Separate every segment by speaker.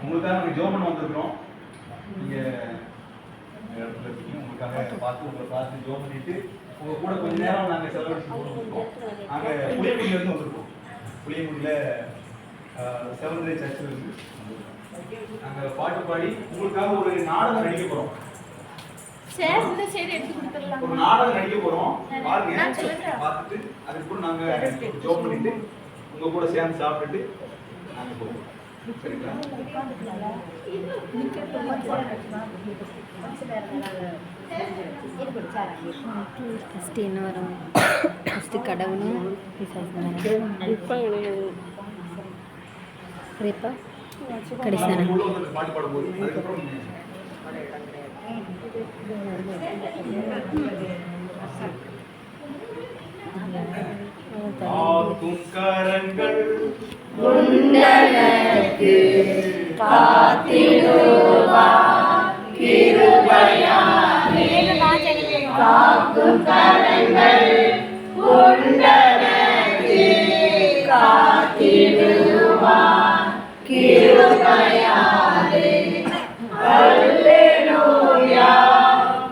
Speaker 1: உங்களுக்காக நாங்கள் ஜோம் பண்ண வந்திருக்கிறோம். நீங்கள் இடத்துல இருக்கீங்க, உங்களுக்காக உங்களை பார்த்து ஜோம் பண்ணிட்டு உங்கள் கூட கொஞ்ச நேரம் நாங்கள் செலவழிச்சு போட்டுருக்கோம். நாங்கள் புளியங்குடியிலேருந்து வந்திருக்கோம். புளியங்குடியில் செவன்டே சர்ச்சில் இருந்து நாங்கள் பாட்டு பாடி உங்களுக்காக ஒரு நாடகம் நடிக்க போகிறோம். ஒரு நாடகம் நடிக்க போகிறோம். பாருங்க, பார்த்துட்டு அதுக்கப்புறம் நாங்கள் ஜோம் பண்ணிட்டு உங்கள் கூட சேர்ந்து சாப்பிட்டுட்டு நாங்கள் போவோம். சரிங்களா?
Speaker 2: ஃபஸ்ட்டு என்ன வரும்? ஃபஸ்ட்டு கடவுளும் இப்போ கடைசி
Speaker 1: பாட்டு பாடும்போது அதுக்கப்புறம் காக்கும் கரங்கள்
Speaker 2: உன்னதற்கு காத்திடுவார் கிருபையாலே. காக்கும் கரங்கள் உன்னதற்கு காத்திடுவார் கிருபையாலே. அல்லேலூயா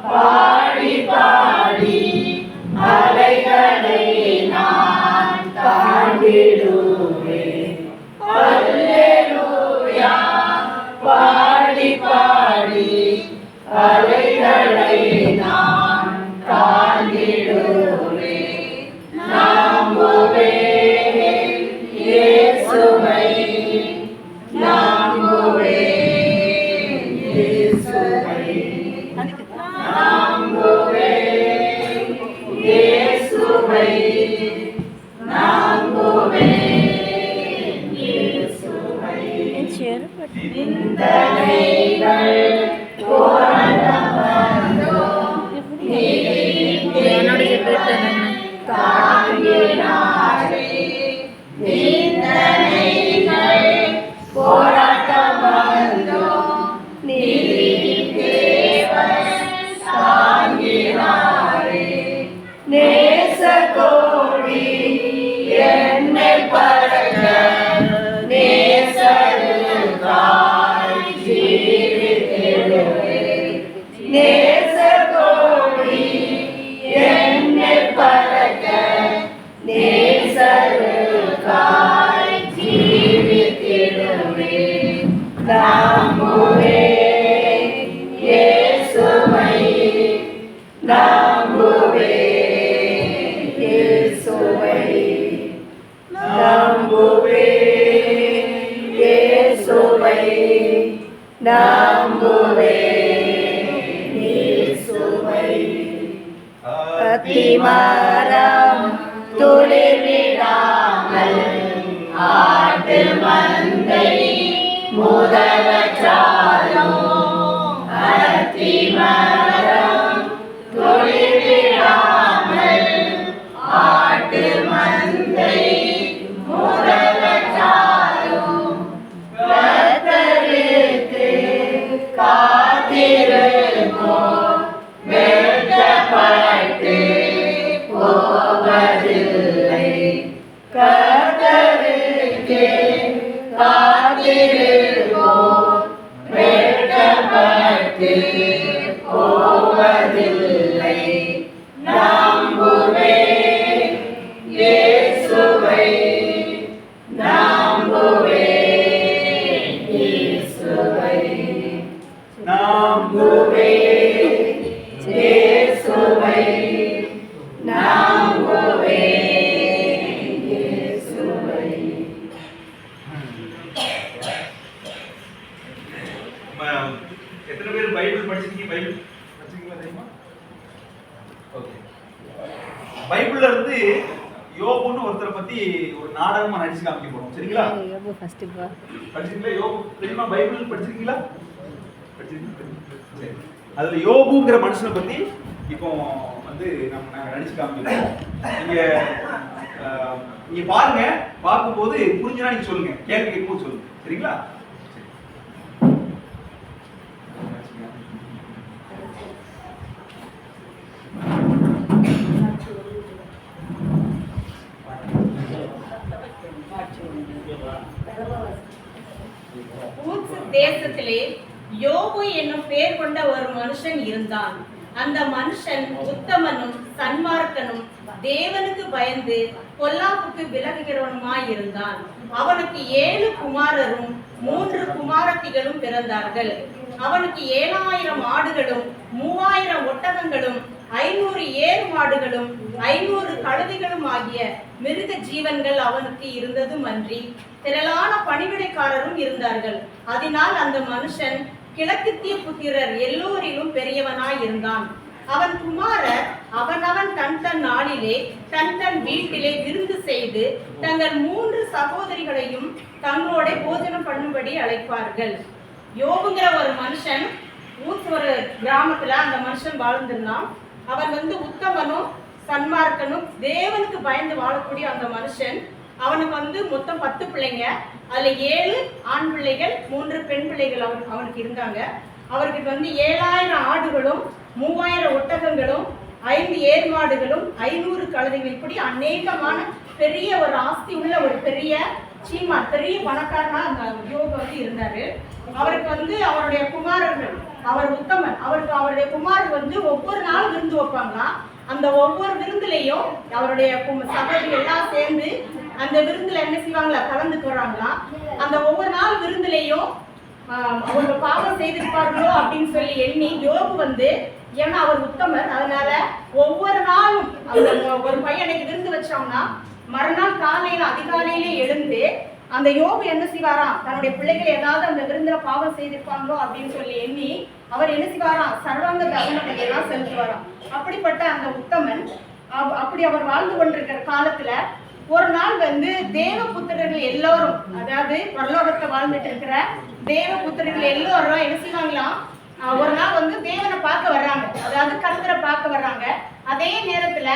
Speaker 2: பாடி பாடி அலைகளை நான் தாண்டிடுவேன். அல்லேலூயா பாடி பாடி அலைகளை நான் தாண்டிடுவேன். நம்புவேன் இயேசுவை, நம்புவேன் இயேசுவை, நம்புவேன் இயேசுவை, நம்புவேன் இயேசுவை. நிந்தனைகள் போராட்டமோ தாங்கினாரே. நிந்தனைகள் போராட்டமோ நீதியின் தேவன் தாங்கினாரே. நேசகோடி என்னை பறக்க நேசருக்காய் ஜீவித்திடுவேன். நேசகோடி என்னை பறக்க நேசருக்காய் ஜீவித்திடுவேன். நம்புவேன் இயேசுவை, நம்புவேன் இயேசுவை, நம்புவேன் இயேசுவை, நம்புவேன் இயேசுவை. அத்திமரம் துளிர்விடாமல் ஆட்டு மந்தை முதலச்சாலும், அத்திமரம் துளிர்விடாமல் ஆட்டு மந்தை முதலச்சாலும், கர்த்தருக்கு காத்திருப்போம் வெட்கப்பட்டு போவதில்லை. கர்த்தருக்கு காத்திருப்போம் வெட்கப்பட்டு போவதில்லை. நம்புவேன் இயேசுவை, நம்புவேன் இயேசுவை, நம்புவேன் இயேசுவை, நம்புவேன் இயேசுவை.
Speaker 1: எத்தனை பேர் பைபிள் படிச்சிருக்கீங்க? பைபிள் படிச்சிருக்கீங்களா தெரியுமா? ஓகே. பைபிள்ல இருந்து யோபுன்னு ஒருத்தரை பத்தி ஒரு நாடகமா நடிச்சு காமிக்க போறோம். சரிங்களா?
Speaker 2: யோபு ஃபர்ஸ்ட் பா
Speaker 1: படிச்சிருக்கீங்களா? யோபு தெரியுமா? பைபிள் படிச்சிருக்கீங்களா? சரி. அதுல யோபுங்கிற மனுஷனை பத்தி இப்போ வந்து நாங்க நடிச்சு காமிக்கிறோம். நீங்க பாருங்க, பார்க்கும்போது புரிஞ்சுனா நீங்க சொல்லுங்க, கேள்வி கேட்கும்போது சொல்லுங்க. சரிங்களா?
Speaker 3: ஊத்சு தேசத்திலே யோபு என்னும் பெயர் கொண்ட ஒரு மனுஷன் இருந்தான். அந்த மனுஷன் உத்தமனும் சன்மார்க்கனும் தேவனுக்கு பயந்து பொல்லாப்புக்கு விலகுகிறவனுமாய் இருந்தான். அவனுக்கு 7 குமாரரும் 3 குமாரத்திகளும் பிறந்தார்கள். அவனுக்கு 7000 ஆடுகளும் 3000 ஒட்டகங்களும் 500 ஏர் மாடுகளும் 500 கழுதைகளும் ஆகிய மிருக ஜீவன்கள் அவனுக்கு இருந்ததும் அன்றி திரளான பணிவிடைக்காரரும் இருந்தார்கள். அதனால் அந்த மனுஷன் கிழக்குத்திய புத்திரர் எல்லோரிலும் பெரியவனாய் இருந்தான். அவன் குமாரர் அவனவன் தன் தன் நாளிலே தன் தன் வீட்டிலே விருந்து செய்து தங்கள் 3 சகோதரிகளையும் தங்களோட போஜனம் பண்ணும்படி அழைப்பார்கள். யோபுங்கிற ஒரு மனுஷன் ஒரு கிராமத்துல அந்த மனுஷன் வாழ்ந்திருந்தான். அவன் உத்தமனும் சன்மார்க்கனும் தேவனுக்கு பயந்து வாழக்கூடிய அந்த மனுஷன். அவனுக்கு மொத்தம் 10 பிள்ளைங்க. அதுல 7 ஆண் பிள்ளைகள் 3 பெண் பிள்ளைகள் அவனுக்கு இருந்தாங்க. அவருக்கு 7000 ஆடுகளும் 3000 ஒட்டகங்களும் 5 ஏர் மாடுகளும் 500 கழுதைகள், இப்படி அநேகமான பெரிய ஒரு ஆஸ்தி உள்ள ஒரு பெரிய சீமான், பெரிய பணக்காரனா அந்த யோபு இருந்தாரு. அவருக்கு அவருடைய குமாரர்கள், அவர் உத்தமன், அவருடைய குமாரர் ஒவ்வொரு நாளும் விருந்து வைப்பாங்களாம். அந்த ஒவ்வொரு விருந்துலையும் அவருடைய சகோதரி எல்லாம் சேர்ந்து அந்த விருந்துல என்ன செய்வாங்களா, கலந்துக்கு வராங்களாம். அந்த ஒவ்வொரு நாள் விருந்துலையும் அவங்க பாவம் செய்திருப்பார்களோ அப்படின்னு சொல்லி எண்ணி யோபு ஏன்னா அவர் உத்தமர், அதனால ஒவ்வொரு நாளும் அந்த ஒரு பையனுக்கு விருந்து வச்சாங்கன்னா மறுநாள் காலையில அதிகாலையிலே எழுந்து அந்த யோபு என்ன செய்வாராம், தன்னுடைய பிள்ளைகள் ஏதாவது அந்த விருந்துல பாவம் செய்திருப்பாங்களோ அப்படின்னு சொல்லி எண்ணி அவர் என்ன செய்வாராம், சர்வாங்க தகனம் எல்லாம் செலுத்துவாராம். அப்படிப்பட்ட அந்த உத்தமன் அப்படி அவர் வாழ்ந்து கொண்டிருக்கிற காலத்துல ஒரு நாள் தேவ புத்திரர்கள் எல்லோரும், அதாவது பரலோகத்தை வாழ்ந்துட்டு இருக்கிற தேவ புத்திரர்கள் எல்லோரும் என்ன செய்வாங்களாம், ஒரு நாள் தேவனை பார்க்க வர்றாங்க, அதாவது கர்த்தரை பார்க்க வர்றாங்க. அதே நேரத்துல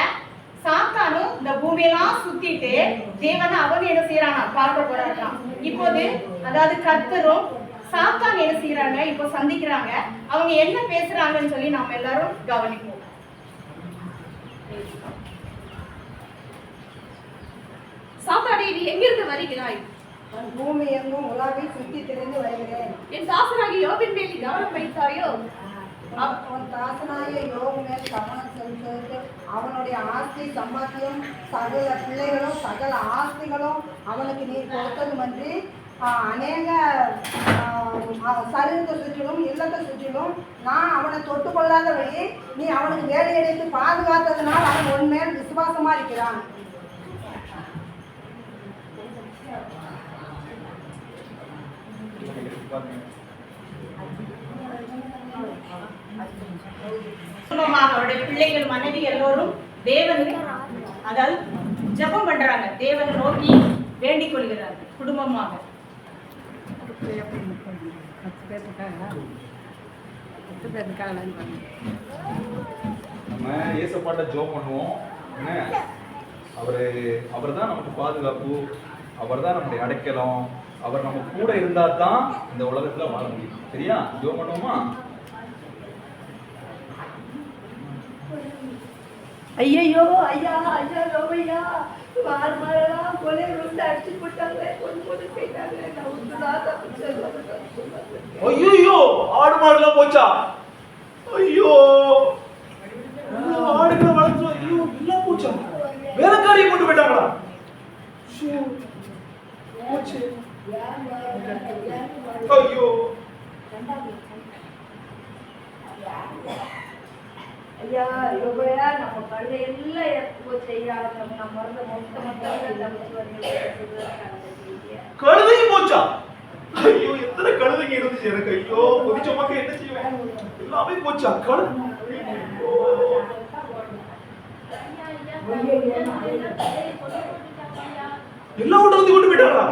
Speaker 3: சாத்தானும் இந்த பூமியெல்லாம் சுத்திட்டு தேவனை அவங்க என்ன செய்யறாங்க, பார்க்க போறாங்களாம். இப்போது அதாவது கர்த்தரும் சாத்தான் என்ன செய்யறாங்க, இப்போ சந்திக்கிறாங்க. அவங்க என்ன பேசுறாங்கன்னு சொல்லி நாம எல்லாரும் கவனிப்போம்.
Speaker 4: சாத்தானே, நீ எங்கிருந்து வருகிறாய்?
Speaker 5: நான் பூமி எங்கும் உலகை சுற்றி திரிந்து வருகிறேன்.
Speaker 4: என் தாசனாகிய யோபின் மேல் கவனம் வைத்தாயோ?
Speaker 5: அவன் தாசனாகிய யோபு மேல் கவனம் செலுத்துவது அவனுடைய ஆஸ்தி சம்பாத்தியம் சகல பிள்ளைகளும் சகல ஆஸ்திகளும் அவனுக்கு நீ கொடுத்ததுமன்றி அநேக சரீரத்தை சுற்றிலும் இல்லத்தை சுற்றிலும் நான் அவனை தொட்டு கொள்ளாதபடி நீ அவனுக்கு வேலையடைத்து பாதுகாத்ததுனால் அவன் உன்மேல் விசுவாசமா இருக்கிறான்.
Speaker 3: அவருடைய பிள்ளைகள் மனைவி எல்லோரும் தேவனுக்கு அதாவது ஜெபம் பண்றாங்க, தேவனை நோக்கி வேண்டிக் கொள்கிறார்கள் குடும்பமாக.
Speaker 1: நம்ம ஏசப்பாட்ட ஜெபம் பண்ணுவோம். அவர் தான் நமக்கு பாதுகாப்பு, அவர் தான் நம்முடைய அடைக்கலம், அவர் நம்ம கூட இருந்தா தான் இந்த உலகத்துல வாழ முடியும். சரியா? ஜெபம் பண்ணுவோமா?
Speaker 4: ஐயோ ஐயா ஐயா ரோமையா மார்மாரெல்லாம் கொலை விழுந்து அடிச்சு போட்டாங்க, கொண்டு போயிட்டாங்க.
Speaker 1: ஐயோ, ஆடு மாடுலாம் போச்சா? ஐயோ, ஆடுகளை வளர்த்து ஐயோ எல்லாம் போச்சா? வேலைக்காரியை கொண்டு போயிட்டாங்களா? ஐயோ,
Speaker 4: ஐயா யோபையா, நம்ம கழுதை எல்லாம் எடுத்து போச்சு ஐயா. நம்ம மருந்து
Speaker 1: கழுதையும் போச்சா? ஐயோ, எத்தனை கழுதைங்க இருந்துச்சு எனக்கு. ஐயோ, புதிச்ச மக்கள் என்ன செய்வேன், எல்லாமே போச்சா? எல்லாம் விட்டு கொண்டு போயிட்டாங்களா?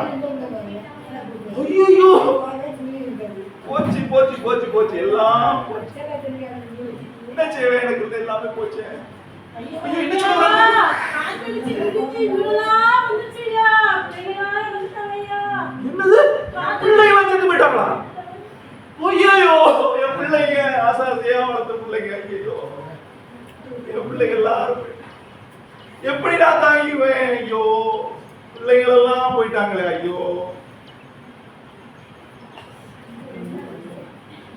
Speaker 1: ஐயோ, போச்சு போச்சு போச்சு போச்சு, எல்லாம் என்ன செய்வேன், எனக்கு எல்லாமே போச்சு. ஐயோ, என்ன சொல்றாங்க? என்னது, பிள்ளைங்க செத்து போயிட்டாங்களா? ஐயோ, என் பிள்ளைங்க ஆசாசியா வளர்த்த பிள்ளைங்க. ஐயோ, என் பிள்ளைங்க எல்லாரும் எப்படிடா தாங்குவேன்? ஐயோ, பிள்ளைகள் எல்லாம் போயிட்டாங்களே. ஐயோ,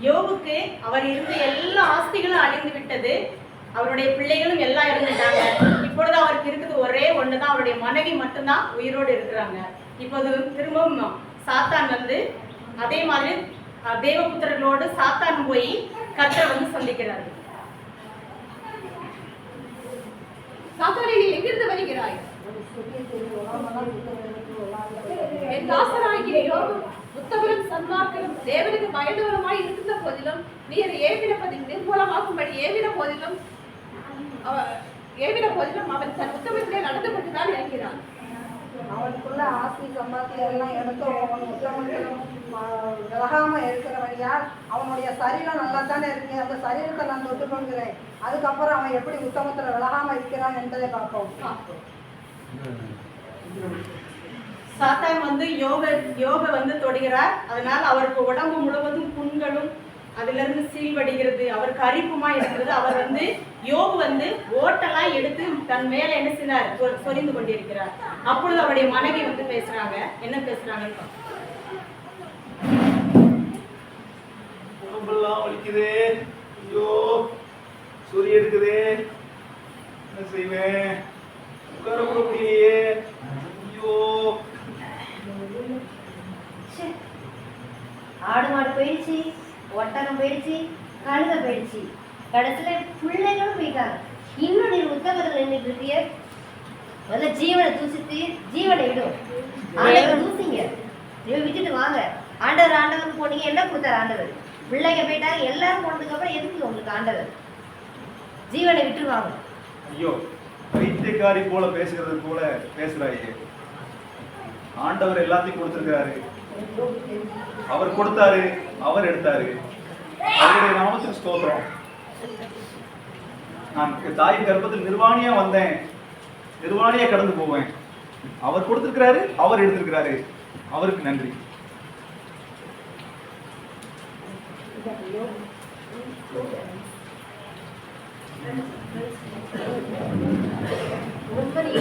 Speaker 3: யோபுக்கு அவர் இருந்த எல்லா ஆஸ்திகளும் அழிந்து விட்டது, அவருடைய பிள்ளைகளும் எல்லாம் இறந்துட்டாங்க. இப்பொழுது அவருக்கு இருக்குது ஒரே ஒண்ணுதான், அவருடைய மனைவி மட்டும்தான் உயிரோடு இருக்கிறாங்க. இப்போது திரும்பவும் சாத்தான் வந்து அதே மாதிரி தேவபுத்திரர்களோடு சாத்தான் போய் கர்த்தரை வந்து சந்திக்கிறார்.
Speaker 6: சாத்தானே, நீ எங்கிருந்து வருகிறாய்? என் தாசனாகிய யோபு உத்தமரும் சன்மார்க்கரும் தேவனுக்கு பயந்தவருமாய் இருந்த போதிலும் நீர் ஏவின நிர்மூலமாக்கும்படி ஏவின போதிலும் அவன் தன் உத்தமத்திலே நடந்து கொண்டுதான் இருக்கிறான்.
Speaker 5: அவனுக்குள்ள ஆஸ்தி சம்பாத்தியம் எல்லாம் எடுத்து அவன் உத்தமத்திலும் விலகாம இருக்கிறவனையா அவனுடைய சரீரம் நல்லா தானே இருக்கு, அந்த சரீரத்தை நான் தொட்டு கொள்கிறேன். அதுக்கப்புறம் அவன் எப்படி உத்தமத்துல விலகாம இருக்கிறான் என்பதை பார்ப்போம்.
Speaker 3: சாத்தான் வந்து யோப வந்து தொடுகிறார். அதனால் அவருக்கு உடம்பு முழுவதும் புண்களும் அதிலிருந்து சீழ்வடிகிறது, அவருக்கு அரிப்புமா இருக்கிறது. அவர் வந்து யோபு வந்து ஓட்டெல்லாம் எடுத்து தன் மேல என்ன செய்தார், சொரிந்து கொண்டிருக்கிறார். அப்பொழுது அவருடைய மனைவி வந்து பேசுறாங்க. என்ன பேசுறாங்கன்னு
Speaker 1: உடம்பெல்லாம் வலிக்குதே, ஐயோ சொறி எடுக்குதே, என்ன செய்வேன், உட்கார கூட முடியலையே, ஐயோ.
Speaker 7: ஆடு மாடு போயிடுச்சு, ஒட்டகம் போயிடுச்சு, கழுதை போயிடுச்சு, கடைசியில பிள்ளைகளும் போயிட்டாங்க. இன்னும் நீ உத்தமத்தில் நின்றுட்டு இருக்கிய. முதல்ல ஜீவனை தூசித்து ஜீவனை விடும். ஆண்டவர் தூசிங்க, நீங்க விட்டுட்டு வாங்க. ஆண்டவர் போனீங்க, என்ன கொடுத்தாரு ஆண்டவர்? பிள்ளைங்க போயிட்டாங்க, எல்லாரும் போனதுக்கு அப்புறம் எதுக்கு உங்களுக்கு ஆண்டவர்? ஜீவனை விட்டுருவாங்க.
Speaker 1: ஐயோ, வைத்தியக்காரி போல பேசுறது போல பேசுறாயே. ஆண்டவர் எல்லாத்தையும் கொடுத்திருக்கிறாரு, அவர் கொடுத்தாரு, அவர் எடுத்தாரு. அவருடைய நாமத்துக்கு ஸ்தோத்திரம். நான் தாயின் கர்ப்பத்தில் நிர்வாணியா வந்தேன், நிர்வாணியா கடந்து போவேன். அவர் கொடுத்திருக்கிறாரு, அவர் எடுத்திருக்கிறாரு, அவருக்கு நன்றி.
Speaker 7: ரொம்ப நீங்க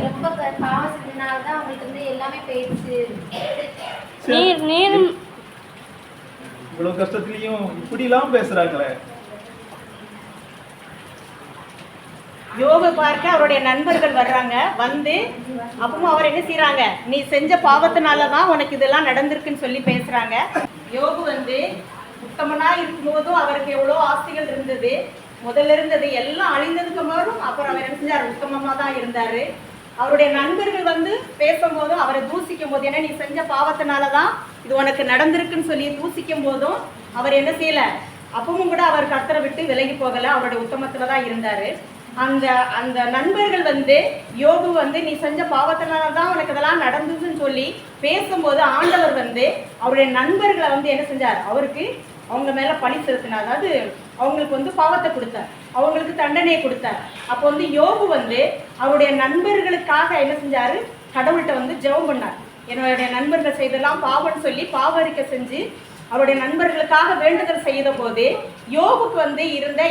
Speaker 7: ரொம்ப பாவம் செஞ்சனால்தான் உங்களுக்கு வந்து எல்லாமே போயிடுச்சு.
Speaker 1: இவ்வளவு கஷ்டத்திலையும் இப்படி எல்லாம் பேசுறாங்களே.
Speaker 3: யோபு பார்க்க அவருடைய நண்பர்கள் வர்றாங்க. வந்து அப்பவும் அவர் என்ன செய்யறாங்க, நீ செஞ்ச பாவத்தினாலதான் உனக்கு இதெல்லாம் நடந்திருக்குன்னு சொல்லி பேசுறாங்க. யோபு வந்து உத்தமனா இருக்கும்போதும் அவருக்கு எவ்வளவு ஆசைகள் இருந்தது, முதல்ல இருந்தது எல்லாம் அழிந்ததுக்கு போதும் அப்புறம் அவர் என்ன செஞ்சார், உத்தமமா தான் இருந்தாரு. அவருடைய நண்பர்கள் வந்து பேசும்போதும் அவரை தூசிக்கும் போது, ஏன்னா நீ செஞ்ச பாவத்தினாலதான் இது உனக்கு நடந்திருக்குன்னு சொல்லி தூசிக்கும் போதும் அவர் என்ன செய்யல, அப்பவும் கூட அவர் கர்த்தரை விட்டு விலகி போகல, அவருடைய உத்தமத்துலதான் இருந்தாரு. அந்த அந்த நண்பர்கள் வந்து யோபு வந்து நீ செஞ்ச பாவத்தினாலதான் உனக்கு இதெல்லாம் நடந்ததுன்னு சொல்லி பேசும்போது ஆண்டவர் வந்து அவருடைய நண்பர்களை வந்து என்ன செஞ்சார், அவருக்கு அவங்க மேல பழி செலுத்தினார். அதாவது அவங்களுக்கு வந்து பாவத்தை கொடுத்தார், அவங்களுக்கு தண்டனையை கொடுத்தார். அப்போ வந்து யோபு வந்து அவருடைய நண்பர்களுக்காக என்ன செஞ்சாரு, கடவுள்கிட்ட வந்து ஜெபம் பண்ணார். என்னுடைய நண்பர்கள் செய்தெல்லாம் பாவம்னு சொல்லி பாவரிக்கை செஞ்சு அவருடைய நண்பர்களுக்காக வேண்டுதல் செய்த போது யோபுக்கு வந்து இருந்த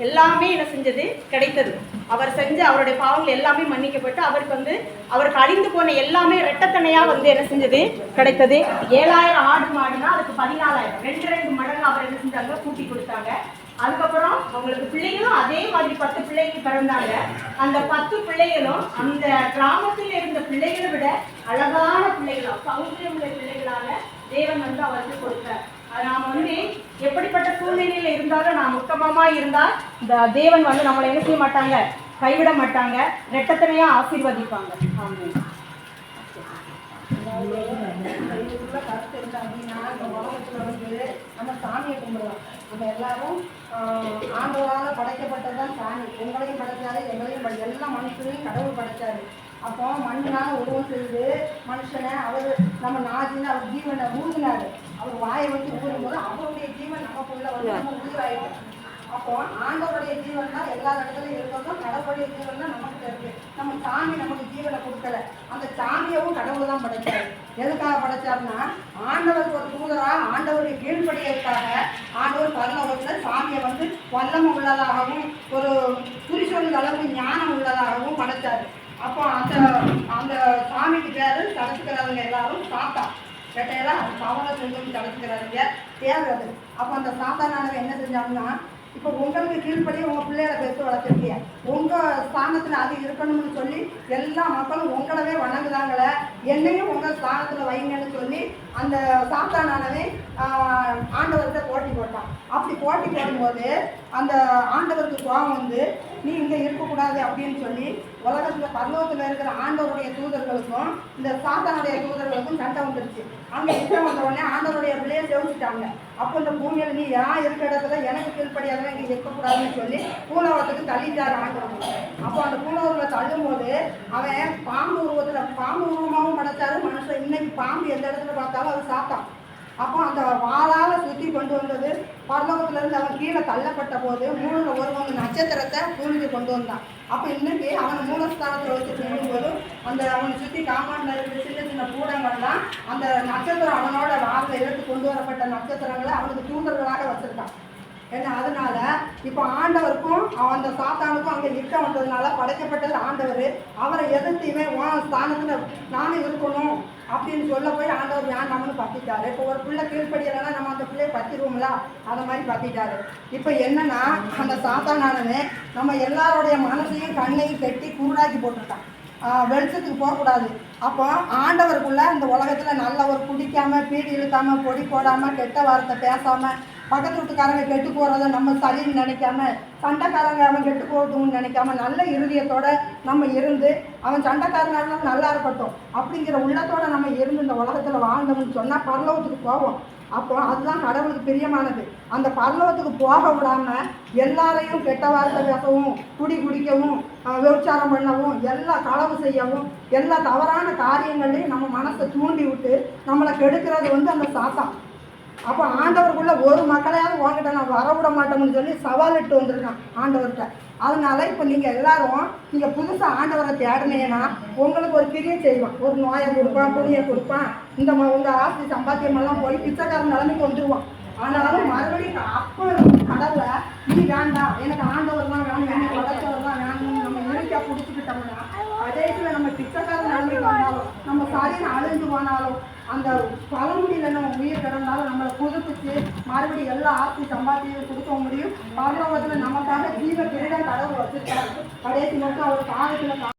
Speaker 3: எல்லாமே என்ன செஞ்சது, கிடைத்தது. அவர் செஞ்ச அவருடைய பாவங்கள் எல்லாமே மன்னிக்கப்பட்டு அவருக்கு வந்து அவருக்கு அழிந்து போன எல்லாமே இரட்டத்தனையா வந்து என்ன செஞ்சது, கிடைத்தது. 7000 ஆடு மாடுனா அதுக்கு 14,000, 2 மடங்கு அவர் என்ன செஞ்சாங்க, கூட்டி கொடுத்தாங்க. அதுக்கப்புறம் அவங்களுக்கு பிள்ளைகளும் அதே மாதிரி 10 பிள்ளைகள் பிறந்தாங்க. அந்த 10 பிள்ளைகளும் அந்த கிராமத்தில் இருந்த பிள்ளைகளை விட அழகான பிள்ளைகளா, சௌந்தரியம் உள்ள பிள்ளைகளாக தேவன் வந்து அவருக்கு கொடுத்தார். நாம வந்து எப்படிப்பட்ட சூழ்நிலையில இருந்தாலும் நாம் உத்தமமா இருந்தால் இந்த தேவன் வந்து நம்மளை என்ன செய்ய மாட்டாங்க, கைவிட மாட்டாங்க, ரெட்டத்தனையா ஆசீர்வதிப்பாங்க.
Speaker 5: கருத்து இருக்கு அப்படின்னா இந்த உலகத்துல வந்து நம்ம சாமியை கும்பிடுவோம். நம்ம எல்லாரும் ஆண்டவரால் படைக்கப்பட்டதுதான் சாமி. உங்களையும் படைச்சாரு, எங்களையும் எல்லா மனுஷனையும் கடவுள் படைச்சாரு. அப்போ மண்ணினால உருவம் செய்து மனுஷனை அவர் நம்ம நாஜின்னு அவர் ஜீவனை ஊதினாரு. அவர் வாயை வச்சு ஊறும்போது அவருடைய ஜீவன் நமக்குள்ள வந்து நம்ம உயிராயிடும். அப்போ ஆண்டவருடைய ஜீவன் தான் எல்லா இடத்துலையும் இருக்கிறதும், கடவுளுடைய ஜீவன் தான் நமக்கு இருக்கு. நம்ம சாமி நமக்கு ஜீவனை கொடுக்கல, அந்த சாமியவும் கடவுள் தான் படைச்சாரு. எதுக்காக படைச்சாருன்னா ஆண்டவருக்கு ஒரு தூதரா ஆண்டவருடைய கீழ்படியதுக்காக ஆண்டவர் பரலோகத்துல சாமியை வந்து வல்லமை உள்ளதாகவும் ஒரு குறிச்சொல் அளவு ஞானம் உள்ளதாகவும் படைச்சாரு. அப்போ அந்த அந்த சாமிக்கு பேரு தடுத்துக்கிறவங்க எல்லாரும் சாத்தா. கேட்டையெல்லாம் அவனை சொல்லி தலைச்சுக்கிறாருங்க தேவை அது. அப்போ அந்த சாத்தானானவன் என்ன செஞ்சாங்கன்னா, இப்போ உங்களுக்கு கீழ்படியே உங்கள் பிள்ளைகளை பெற்று வளர்த்துருக்கீங்க, உங்கள் ஸ்தானத்தில் அது இருக்கணும்னு சொல்லி எல்லா மக்களும் உங்களவே வணங்குதாங்களே, என்னையும் உங்கள் ஸ்தானத்தில் வைங்கன்னு சொல்லி அந்த சாத்தானானவன் ஆண்டவர்கிட்ட போட்டி போட்டான். அப்படி போட்டி போடும்போது அந்த ஆண்டவருக்கு கோபம் வந்து, நீ இங்கே இருக்கக்கூடாது அப்படின்னு சொல்லி உலகத்தில் பரலோகத்தில் இருக்கிற ஆண்டவருடைய தூதர்களுக்கும் இந்த சாத்தானுடைய தூதர்களுக்கும் சண்டை வந்துருச்சு. அங்கே யுத்தம் வந்த உடனே ஆண்டவருடைய பிள்ளையை செவிச்சிட்டாங்க. அப்போ இந்த பூமியில் நீ யார் இருக்கிற இடத்துல எனக்கு கீழ்படியாதவன் இங்கே இருக்கக்கூடாதுன்னு சொல்லி பூலோகத்துக்கு தள்ளிட்டார் ஆண்டவர். அப்போ அந்த பூலோகத்தில் தள்ளும் போது அவன் பாம்பு உருவமாகவும் படைச்சாரு மனுஷன். இன்னைக்கு பாம்பு எந்த இடத்துல பார்த்தாலும் அது சாத்தான். அப்போ அந்த வாளால் சுற்றி கொண்டு வந்தது பரலோகத்திலேருந்து அவன் கீழே தள்ளப்பட்ட போது 3 நட்சத்திரத்தை பூமிக்கு கொண்டு வந்தான். அப்போ இன்னைக்கு அவனை மூலஸ்தானத்தில் வச்சு சொல்லும்போது அந்த அவனை சுற்றி காமாண்டில் இருக்கிற சின்ன சின்ன கூடங்கள்லாம் அந்த நட்சத்திரம் அவனோட வாரில் எடுத்து கொண்டு வரப்பட்ட நட்சத்திரங்களை அவனுக்கு தூதர்களாக வச்சுருக்கான். ஏன்னா அதனால இப்போ ஆண்டவருக்கும் அந்த சாத்தானுக்கும் அங்கே யுத்தம் வந்ததுனால படைக்கப்பட்டது ஆண்டவர். அவரை எதிர்த்துமே உன் ஸ்தானத்தில் நானும் இருக்கணும் அப்படின்னு சொல்ல போய் ஆண்டவர் வேண்டாம்னு பற்றிட்டாரு. இப்போ ஒரு பிள்ளை கீழ்படியலைன்னா நம்ம அந்த பிள்ளையை பற்றிடுவோம்ல, அதை மாதிரி பற்றிட்டாரு. இப்போ என்னன்னா அந்த சாத்தானானவன் நம்ம எல்லாருடைய மனசையும் கண்ணையும் கட்டி குருடாக்கி போட்டிருக்கான். வெளிச்சத்துக்கு போகக்கூடாது. அப்போ ஆண்டவருக்குள்ள இந்த உலகத்தில் நல்ல ஒரு குடிக்காமல் பீடி இழுக்காமல் பொடி போடாமல் கெட்ட வார்த்தை பேசாமல் பக்கத்து வீட்டுக்காரங்க கெட்டு போகிறத நம்ம சரின்னு நினைக்காம சண்டைக்காரங்க அவன் கெட்டு போகட்டும்னு நினைக்காம நல்ல இருதயத்தோடு நம்ம இருந்து அவன் சண்டைக்காரனாலும் நல்லா இருக்கட்டும் அப்படிங்கிற உள்ளத்தோடு நம்ம இருந்து இந்த உலகத்தில் வாழ்ந்தோம்னு சொன்னால் பரலோகத்துக்கு போவோம். அப்போ அதுதான் கடவுளுக்கு பிரியமானது. அந்த பரலோகத்துக்கு போக விடாமல் எல்லாரையும் கெட்ட வார்த்தை பேசவும் குடிக்கவும் விபச்சாரம் பண்ணவும் எல்லா களவு செய்யவும் எல்லா தவறான காரியங்களையும் நம்ம மனசை தூண்டி விட்டு நம்மளை கெடுக்கிறது அந்த சாத்தான். அப்போ ஆண்டவருக்குள்ள ஒரு மக்களையாவது உங்ககிட்ட நான் வரவிட மாட்டோம்னு சொல்லி சவால் இட்டு வந்திருக்கான் ஆண்டவர்கிட்ட. அதனால இப்போ நீங்கள் எல்லாரும் நீங்கள் புதுசாக ஆண்டவரை தேடினீங்கன்னா உங்களுக்கு ஒரு கிரியை செய்வான். ஒரு நோயை கொடுப்பான், புனியை கொடுப்பான், இந்த உங்கள் ஆஸ்தி சம்பாத்தியமெல்லாம் போய் பிச்சைக்காரன் நிலைமைக்கு வந்துடுவான். ஆனாலும் மறுபடியும் அப்போ கடவுளை நீ வேண்டாம், எனக்கு ஆண்டவர் தான் வேணும், எனக்கு வளர்த்தவர் தான் வேணும்னு நம்ம இறுதியாக பிடிச்சிக்கிட்டோம்னா கடைசியில் நம்ம பிச்சைக்காரன் நிலைமைக்கு வந்தாலும் நம்ம சரின்னு அழிஞ்சு போனாலும் அந்த பழமொழியில் நம்ம உயிர் கிடந்தாலும் நம்மளை புதுப்பிச்சு மறுபடியும் எல்லா ஆஸ்தி சம்பாத்தியும் கொடுக்க முடியும். பரலோகத்தில் நமக்காக ஜீவ கிரீடம் கடவுள் வச்சிருக்காரு. கடைசி மட்டும் அவர் காலத்தில்